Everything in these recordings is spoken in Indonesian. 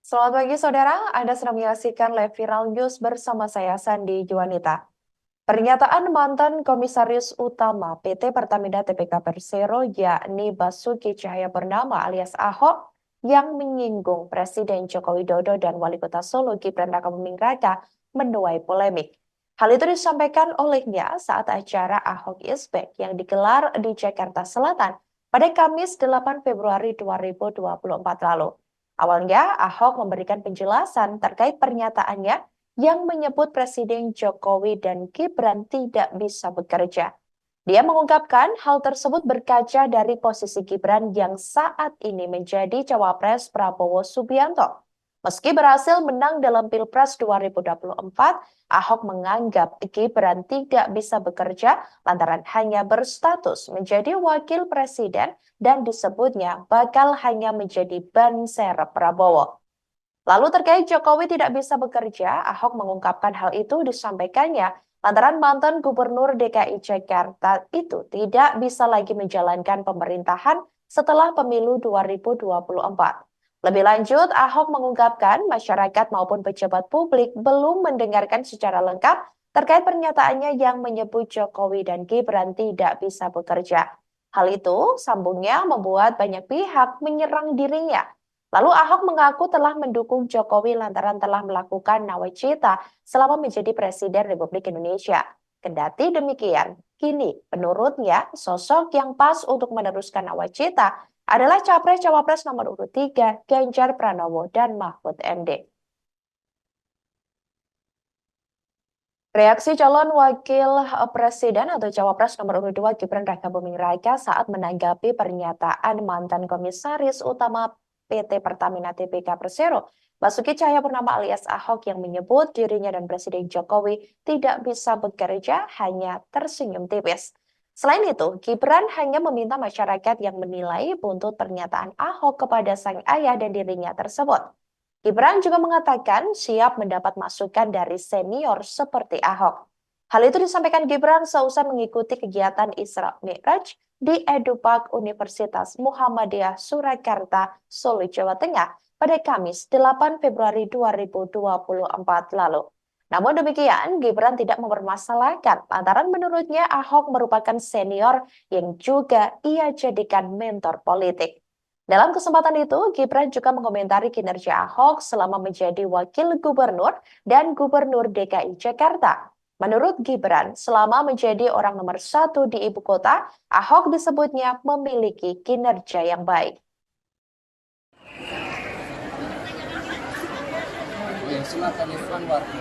Selamat pagi saudara, Anda sedang menyaksikan live viral news bersama saya Sandi Juanita. Pernyataan mantan Komisaris Utama PT Pertamina Tbk Persero yakni Basuki Cahayapurnama alias Ahok yang menyinggung Presiden Joko Widodo dan Wali Kota Solo Gibran Rakabuming Raka menuai polemik. Hal itu disampaikan olehnya saat acara Ahok is Back yang digelar di Jakarta Selatan pada Kamis 8 Februari 2024 lalu. Awalnya, Ahok memberikan penjelasan terkait pernyataannya yang menyebut Presiden Jokowi dan Gibran tidak bisa bekerja. Dia mengungkapkan hal tersebut berkaca dari posisi Gibran yang saat ini menjadi cawapres Prabowo Subianto. Meski berhasil menang dalam Pilpres 2024, Ahok menganggap Gibran tidak bisa bekerja lantaran hanya berstatus menjadi wakil presiden dan disebutnya bakal hanya menjadi ban serep Prabowo. Lalu terkait Jokowi tidak bisa bekerja, Ahok mengungkapkan hal itu disampaikannya lantaran mantan Gubernur DKI Jakarta itu tidak bisa lagi menjalankan pemerintahan setelah pemilu 2024. Lebih lanjut, Ahok mengungkapkan masyarakat maupun pejabat publik belum mendengarkan secara lengkap terkait pernyataannya yang menyebut Jokowi dan Gibran tidak bisa bekerja. Hal itu, sambungnya, membuat banyak pihak menyerang dirinya. Lalu Ahok mengaku telah mendukung Jokowi lantaran telah melakukan nawacita selama menjadi Presiden Republik Indonesia. Kendati demikian, kini menurutnya sosok yang pas untuk meneruskan nawacita adalah Capres-Cawapres nomor urut 3 Ganjar Pranowo dan Mahfud MD. Reaksi calon wakil presiden atau cawapres nomor urut 2 Gibran Rakabuming Raka saat menanggapi pernyataan mantan komisaris utama PT Pertamina Tbk Persero, Basuki Cahayapurnama alias Ahok yang menyebut dirinya dan Presiden Jokowi tidak bisa bekerja hanya tersenyum tipis. Selain itu, Gibran hanya meminta masyarakat yang menilai buntut pernyataan Ahok kepada sang ayah dan dirinya tersebut. Gibran juga mengatakan siap mendapat masukan dari senior seperti Ahok. Hal itu disampaikan Gibran seusai mengikuti kegiatan Isra Mi'raj di Edupark Universitas Muhammadiyah Surakarta, Solo, Jawa Tengah pada Kamis 8 Februari 2024 lalu. Namun demikian, Gibran tidak mempermasalahkan lantaran menurutnya Ahok merupakan senior yang juga ia jadikan mentor politik. Dalam kesempatan itu, Gibran juga mengomentari kinerja Ahok selama menjadi wakil gubernur dan gubernur DKI Jakarta. Menurut Gibran, selama menjadi orang nomor 1 di ibu kota, Ahok disebutnya memiliki kinerja yang baik. Silakan Irfan Wardi.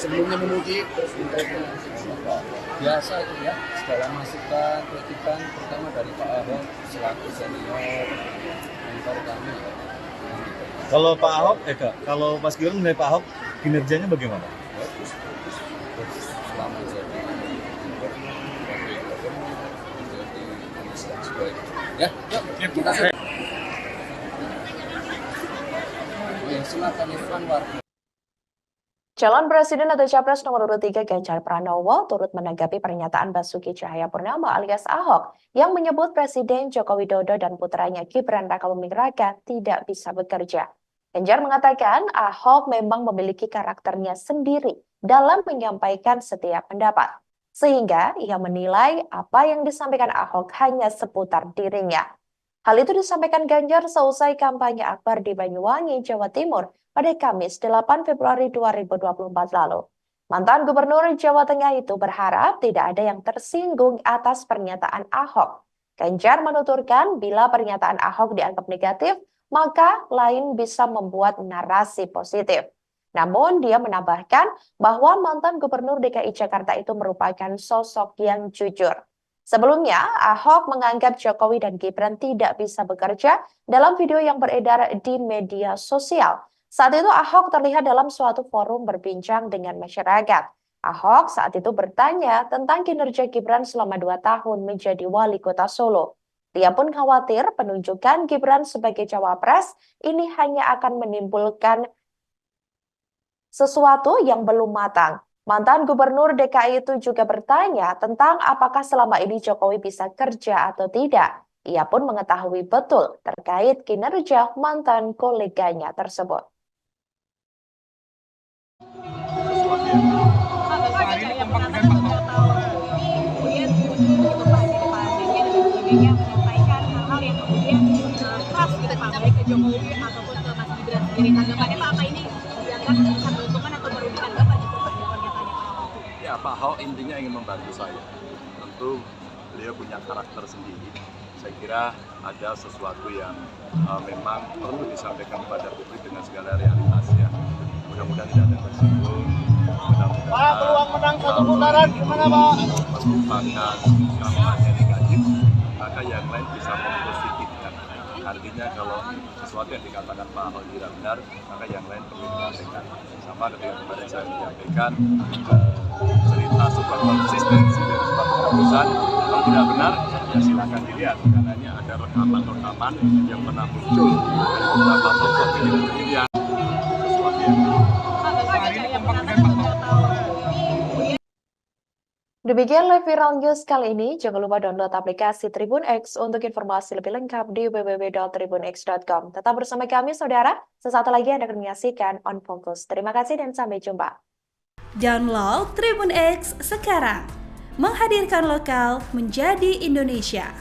Sebelumnya memuji biasa itu ya, segala masukan kritikan pertama dari Pak Ahok selaku senior mentor kami. Kalau Pak Ahok, kalau Mas Gibran menilai Pak Ahok kinerjanya bagaimana? Bagus, selama jadi menjadi kondisi yang sebaik. Ya, yuk kita silakan Irfan Wardi. Calon Presiden atau Capres nomor urut 3 Ganjar Pranowo turut menanggapi pernyataan Basuki Cahayapurnama alias Ahok yang menyebut Presiden Joko Widodo dan putranya Gibran Rakabuming Raka tidak bisa bekerja. Ganjar mengatakan Ahok memang memiliki karakternya sendiri dalam menyampaikan setiap pendapat. Sehingga ia menilai apa yang disampaikan Ahok hanya seputar dirinya. Hal itu disampaikan Ganjar seusai kampanye akbar di Banyuwangi, Jawa Timur pada Kamis 8 Februari 2024 lalu. Mantan Gubernur Jawa Tengah itu berharap tidak ada yang tersinggung atas pernyataan Ahok. Ganjar menuturkan bila pernyataan Ahok dianggap negatif, maka lain bisa membuat narasi positif. Namun dia menambahkan bahwa mantan Gubernur DKI Jakarta itu merupakan sosok yang jujur. Sebelumnya, Ahok menganggap Jokowi dan Gibran tidak bisa bekerja dalam video yang beredar di media sosial. Saat itu Ahok terlihat dalam suatu forum berbincang dengan masyarakat. Ahok saat itu bertanya tentang kinerja Gibran selama 2 tahun menjadi wali kota Solo. Dia pun khawatir penunjukan Gibran sebagai cawapres ini hanya akan menimbulkan sesuatu yang belum matang. Mantan Gubernur DKI itu juga bertanya tentang apakah selama ini Jokowi bisa kerja atau tidak. Ia pun mengetahui betul terkait kinerja mantan koleganya tersebut. Menyampaikan hal-hal yang kemudian keras gitu Pak, baik ke Jokowi ataupun ke Mas Gibran sendiri. Tanggapannya Pak, apa ini dianggap bisa menguntungkan atau merugikan Bapak justru Pak dengan pernyataannya Pak Ahok? Ya, Pak Ahok intinya ingin membantu saya. Tentu beliau punya karakter sendiri. Saya kira ada sesuatu yang memang perlu disampaikan kepada publik dengan segala realitasnya. Mudah-mudahan tidak ada yang tersinggung. Pak, peluang menang satu putaran gimana Pak? Merupakan kampanye negatif, maka yang lain bisa mempositifkan. Artinya kalau sesuatu yang dikatakan Pak Ahok tidak benar, maka yang lain perlu disampaikan. Sama ketika kemarin saya menyampaikan cerita sebuah konsistensi dari sebuah keputusan, kalau tidak benar, ya silakan dilihat. Karena ini ada rekaman-rekaman yang pernah muncul dari beberapa tokoh media yang sesuatu yang Demikian live viral news kali ini. Jangan lupa download aplikasi Tribun X untuk informasi lebih lengkap di www.tribunx.com. Tetap bersama kami, saudara. Sesaat lagi Anda akan menyaksikan On Focus. Terima kasih dan sampai jumpa. Download Tribun X sekarang. Menghadirkan lokal menjadi Indonesia.